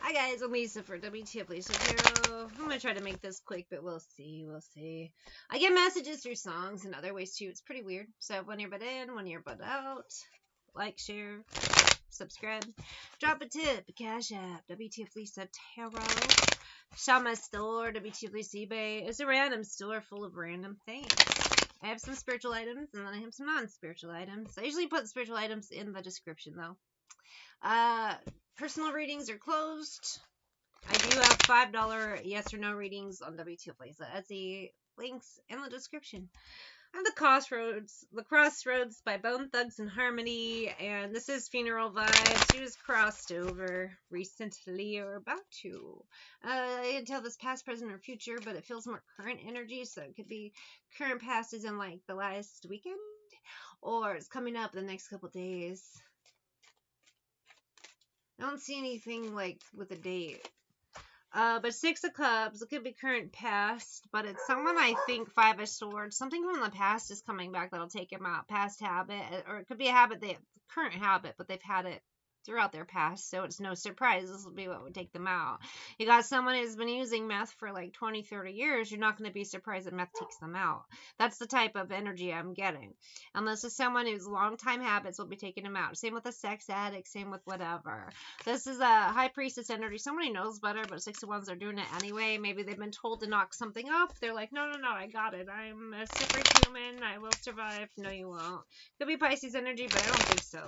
Hi guys, I'm Lisa for wtfLisa Tarot. I'm gonna try to make this quick, but we'll see. I get messages through songs and other ways too. It's pretty weird. So one earbud in, one earbud out. Like, share, subscribe, drop a tip, Cash App, wtfLisa Tarot. Shop my store, wtfLisa eBay. It's a random store full of random things. I have some spiritual items and then I have some non-spiritual items. I usually put spiritual items in the description though. Personal readings are closed. I do have $5 yes or no readings on wtfLisa. Etsy, links in the description. I have The Crossroads by Bone Thugs and Harmony, and this is funeral vibes. She was crossed over recently or about to. I didn't tell this past, present, or future, but it feels more current energy, so it could be current past is in like the last weekend, or it's coming up the next couple days. I don't see anything like with a date. But Six of Cups, it could be current past, but it's someone I think Five of Swords, something from the past is coming back that'll take him out. Past habit, or it could be a habit, current habit, but they've had it throughout their past, so it's no surprise this will be what would take them out. You got someone who's been using meth for like 20-30 years, you're not going to be surprised that meth takes them out. That's the type of energy I'm getting. Unless it's someone whose long-time habits will be taking them out. Same with a sex addict, same with whatever. This is a High Priestess energy. Somebody knows better, but Six of Wands are doing it anyway. Maybe they've been told to knock something off. They're like, no, I got it. I'm a superhuman. I will survive. No, you won't. Could be Pisces energy, but I don't think so.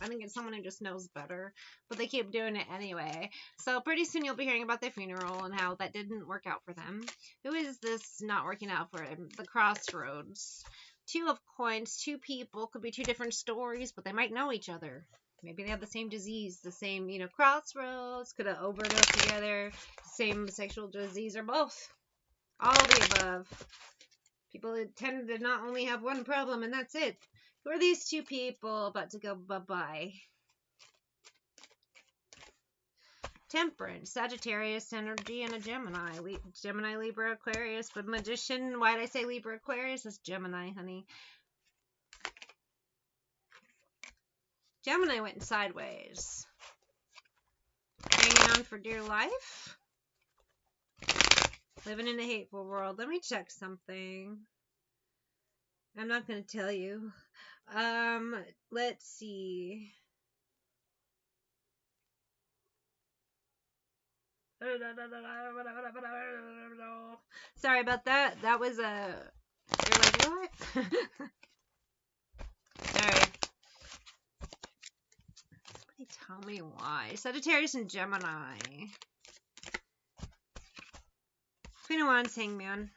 I think it's someone who just knows better, but they keep doing it anyway. So pretty soon you'll be hearing about their funeral and how that didn't work out for them. Who is this not working out for him? The Crossroads. Two of Coins, two people, could be two different stories, but they might know each other. Maybe they have the same disease, the same, crossroads, could have overdosed together, same sexual disease, or both. All the above. People tend to not only have one problem, and that's it. Who are these two people about to go bye-bye? Temperance, Sagittarius energy, and a Gemini. Gemini, Libra, Aquarius. But Magician, why did I say Libra, Aquarius? It's Gemini, honey. Gemini went sideways. Hanging on for dear life. Living in a hateful world. Let me check something. I'm not going to tell you. Let's see. Sorry about that. That was a... You're like, what? Sorry. Somebody tell me why. Sagittarius and Gemini. Queen of Wands, Hangman.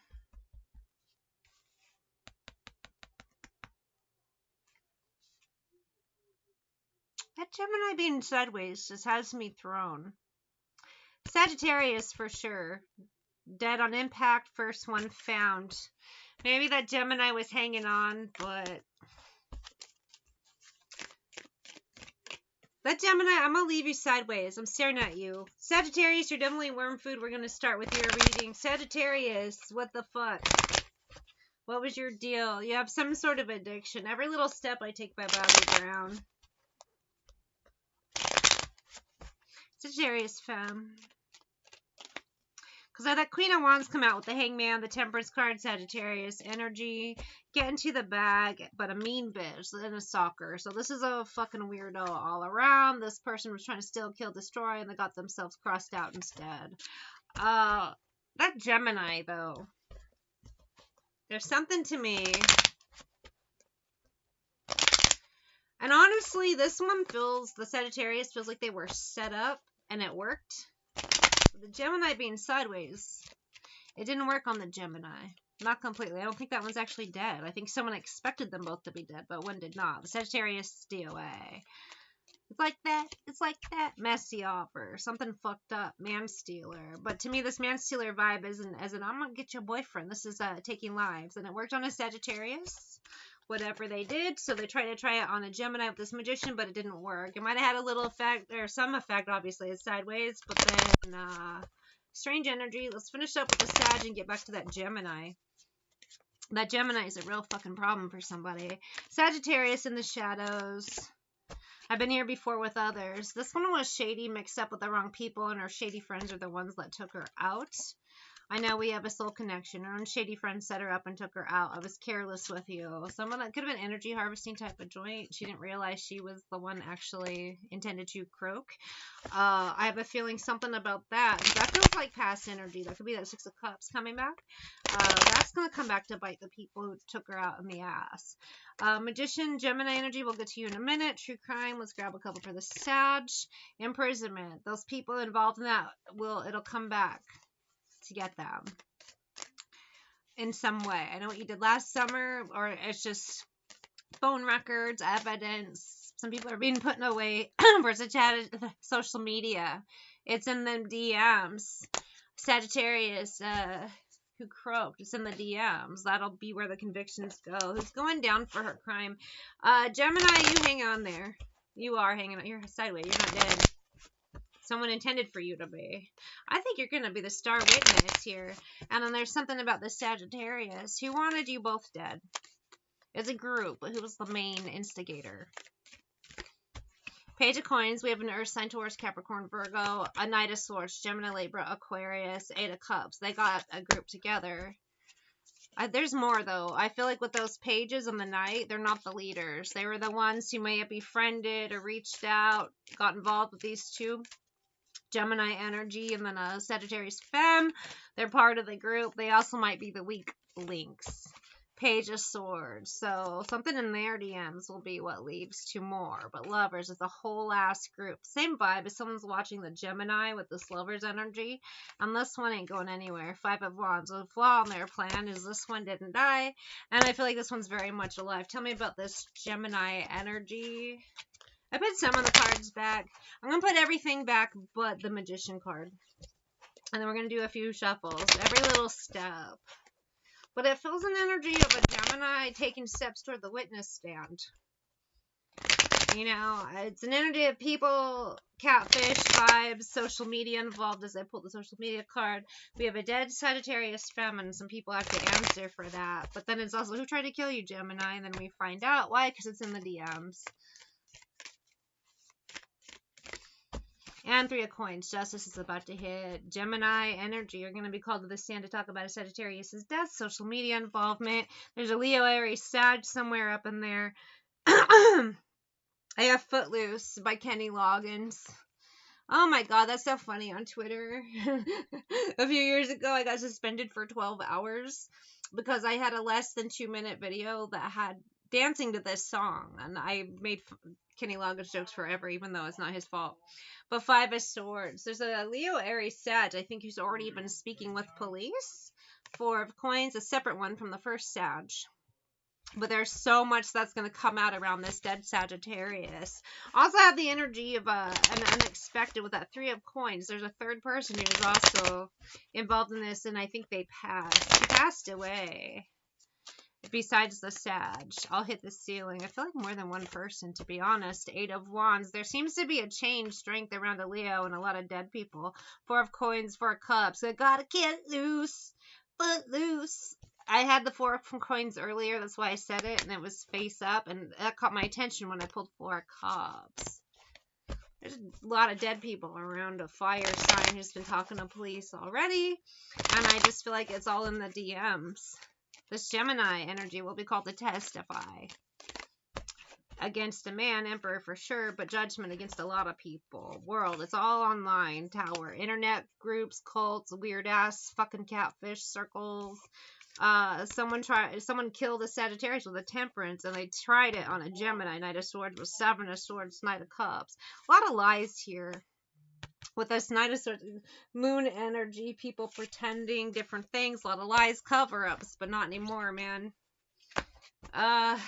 That Gemini being sideways just has me thrown. Sagittarius for sure. Dead on impact, first one found. Maybe that Gemini was hanging on, but... That Gemini, I'm going to leave you sideways. I'm staring at you. Sagittarius, you're definitely worm food. We're going to start with your reading. Sagittarius, what the fuck? What was your deal? You have some sort of addiction. Every little step I take by body ground. Sagittarius femme. Because that Queen of Wands come out with the Hangman, the Temperance card, Sagittarius energy, get into the bag, but a mean bitch and a stalker. So this is a fucking weirdo all around. This person was trying to steal, kill, destroy, and they got themselves crossed out instead. That Gemini, though. There's something to me. And honestly, this one the Sagittarius feels like they were set up and it worked. The Gemini being sideways, it didn't work on the Gemini. Not completely. I don't think that one's actually dead. I think someone expected them both to be dead, but one did not. The Sagittarius DOA. It's like that. It's like that. Messy offer. Something fucked up. Man stealer. But to me, this man stealer vibe isn't as an I'm gonna get your boyfriend. This is taking lives. And it worked on a Sagittarius. Whatever they did. So they tried to try it on a Gemini with this Magician, but it didn't work. It might have had a little effect, or some effect, obviously. It's sideways. But then, strange energy. Let's finish up with the Sag and get back to that Gemini. That Gemini is a real fucking problem for somebody. Sagittarius in the shadows. I've been here before with others. This one was shady, mixed up with the wrong people, and her shady friends are the ones that took her out. I know we have a soul connection. Her own shady friend set her up and took her out. I was careless with you. Someone that could have been energy harvesting type of joint. She didn't realize she was the one actually intended to croak. I have a feeling something about that. That feels like past energy. That could be that Six of Cups coming back. That's going to come back to bite the people who took her out in the ass. Magician, Gemini energy, we'll get to you in a minute. True crime, let's grab a couple for the Sag. Imprisonment, those people involved in that, it'll come back to get them in some way. I know what you did last summer, or it's just phone records, evidence. Some people are being put away for social media. It's in the DMs. Sagittarius, who croaked, it's in the DMs. That'll be where the convictions go. Who's going down for her crime? Gemini, you hang on there. You are hanging on. You're sideways. You're not dead. Someone intended for you to be. I think you're going to be the star witness here. And then there's something about the Sagittarius. Who wanted you both dead? It's a group, but who was the main instigator? Page of Coins. We have an Earth sign, Taurus, Capricorn, Virgo, a Knight of Swords, Gemini, Libra, Aquarius, Eight of Cups. They got a group together. There's more, though. I feel like with those pages on the Knight, they're not the leaders. They were the ones who may have befriended or reached out, got involved with these two. Gemini energy, and then a Sagittarius femme. They're part of the group. They also might be the weak links. Page of Swords. So something in their DMs will be what leads to more. But Lovers is the whole ass group. Same vibe as someone's watching the Gemini with this Lovers energy. And this one ain't going anywhere. Five of Wands. The flaw in their plan is this one didn't die. And I feel like this one's very much alive. Tell me about this Gemini energy. I put some of the cards back. I'm going to put everything back but the Magician card. And then we're going to do a few shuffles. Every little step. But it feels an energy of a Gemini taking steps toward the witness stand. You know, it's an energy of people, catfish, vibes, social media involved as I pulled the social media card. We have a dead Sagittarius femme and some people have to answer for that. But then it's also who tried to kill you, Gemini? And then we find out why, because it's in the DMs. And Three of Coins. Justice is about to hit. Gemini energy. You're going to be called to the stand to talk about a Sagittarius' death, social media involvement. There's a Leo, Aries, Sag somewhere up in there. I have Footloose by Kenny Loggins. Oh my god, that's so funny on Twitter. A few years ago, I got suspended for 12 hours because I had a less than 2-minute video that had dancing to this song. And I made Kenny Loggins jokes forever, even though it's not his fault. But Five of Swords. There's a Leo, Aries, Sag. I think who's already been speaking with police. Four of Coins, a separate one from the first Sag. But there's so much that's going to come out around this dead Sagittarius. Also have the energy of an unexpected with that Three of Coins. There's a third person who was also involved in this, and I think they passed. He passed away. Besides the Sag, I'll hit the ceiling. I feel like more than one person, to be honest. Eight of Wands. There seems to be a change strength around a Leo and a lot of dead people. Four of Coins, Four of Cups. I gotta get loose. Foot loose. I had the Four of Coins earlier. That's why I said it. And it was face up. And that caught my attention when I pulled Four of Cups. There's a lot of dead people around a fire sign who's been talking to police already. And I just feel like it's all in the DMs. This Gemini energy will be called to testify against a man, emperor for sure, but judgment against a lot of people. World, it's all online. Tower, internet groups, cults, weird ass fucking catfish circles. Someone killed a Sagittarius with a Temperance, and they tried it on a Gemini. Knight of Swords with Seven of Swords, Knight of Cups. A lot of lies here. With this Knight of Swords, moon energy, people pretending different things, a lot of lies, cover-ups, but not anymore, man. I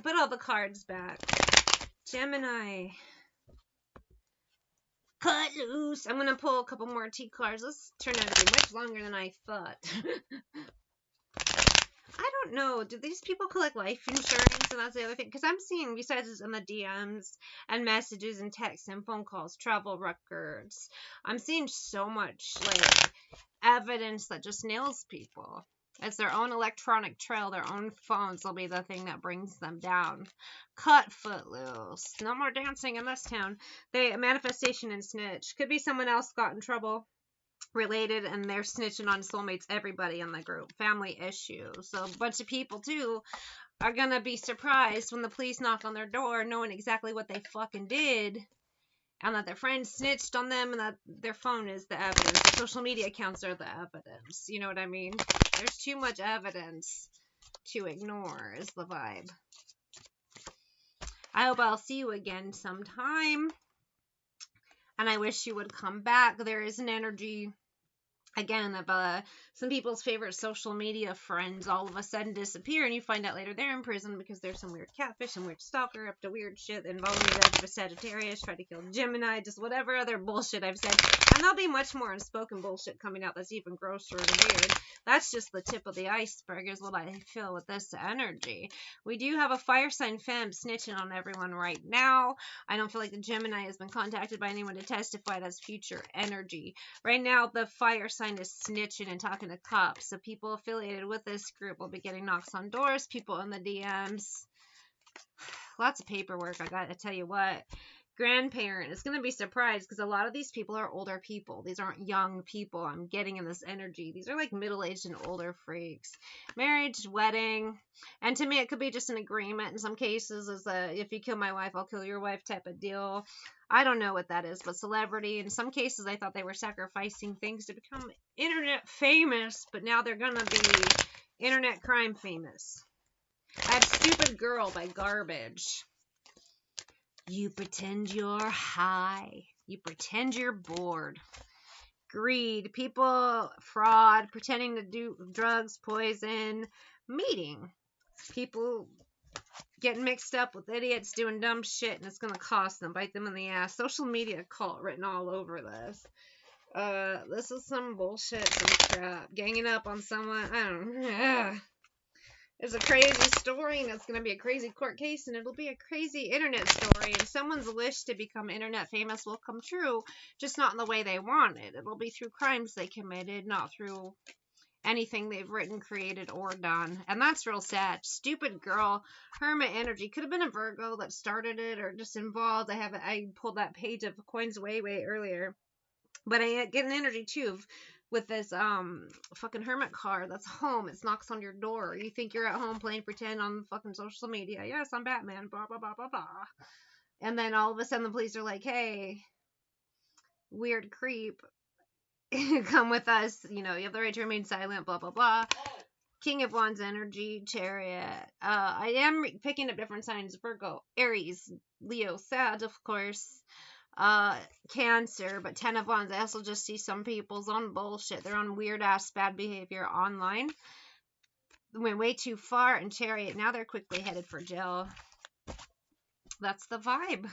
put all the cards back. Gemini. Cut loose. I'm going to pull a couple more T cards. This turned out to be much longer than I thought. I don't know. Do these people collect life insurance? And that's the other thing. Because I'm seeing, besides in the DMs and messages and texts and phone calls, travel records, I'm seeing so much, like, evidence that just nails people. It's their own electronic trail. Their own phones will be the thing that brings them down. Cut footloose. No more dancing in this town. Manifestation and snitch. Could be someone else got in trouble related and they're snitching on soulmates, everybody in the group. Family issues. So a bunch of people too are gonna be surprised when the police knock on their door knowing exactly what they fucking did and that their friends snitched on them and that their phone is the evidence. The social media accounts are the evidence. You know what I mean? There's too much evidence to ignore is the vibe. I hope I'll see you again sometime. And I wish you would come back. There is an energy, again, of some people's favorite social media friends all of a sudden disappear, and you find out later they're in prison because there's some weird catfish, some weird stalker up to weird shit involving the edge of a Sagittarius, tried to kill Gemini, just whatever other bullshit I've said. And there'll be much more unspoken bullshit coming out that's even grosser and weird. That's just the tip of the iceberg is what I feel with this energy. We do have a fire sign femme snitching on everyone right now. I don't feel like the Gemini has been contacted by anyone to testify as future energy. Right now, the fire sign is snitching and talking to cops. So people affiliated with this group will be getting knocks on doors, people in the DMs. Lots of paperwork, I gotta tell you what. Grandparent is going to be surprised because a lot of these people are older people. These aren't young people I'm getting in this energy. These are like middle-aged and older freaks. Marriage, wedding, and to me it could be just an agreement in some cases as a if you kill my wife, I'll kill your wife type of deal. I don't know what that is, but celebrity. In some cases I thought they were sacrificing things to become internet famous, but now they're going to be internet crime famous. I have Stupid Girl by Garbage. You pretend you're high. You pretend you're bored. Greed. People, fraud, pretending to do drugs, poison, meeting. People getting mixed up with idiots doing dumb shit and it's going to cost them, bite them in the ass. Social media cult written all over this. This is some bullshit, some crap. Ganging up on someone. I don't know. It's a crazy story, and it's going to be a crazy court case, and it'll be a crazy internet story, and someone's wish to become internet famous will come true, just not in the way they wanted. It'll be through crimes they committed, not through anything they've written, created, or done, and that's real sad. Stupid Girl, Hermit energy. Could have been a Virgo that started it, or just involved. I pulled that page of coins way earlier, but I get an energy, too, with this fucking hermit card that's home. It knocks on your door. You think you're at home playing pretend on fucking social media. Yes, I'm Batman. Blah, blah, blah, blah, blah. And then all of a sudden the police are like, hey, weird creep, come with us. You know, you have the right to remain silent, blah, blah, blah. King of Wands energy, Chariot. I am picking up different signs. Virgo, Aries, Leo, Sag, of course. Cancer, but 10 of Wands. I also just see some people's on bullshit. They're on weird ass bad behavior online. Went way too far. And Chariot, now they're quickly headed for jail. That's the vibe.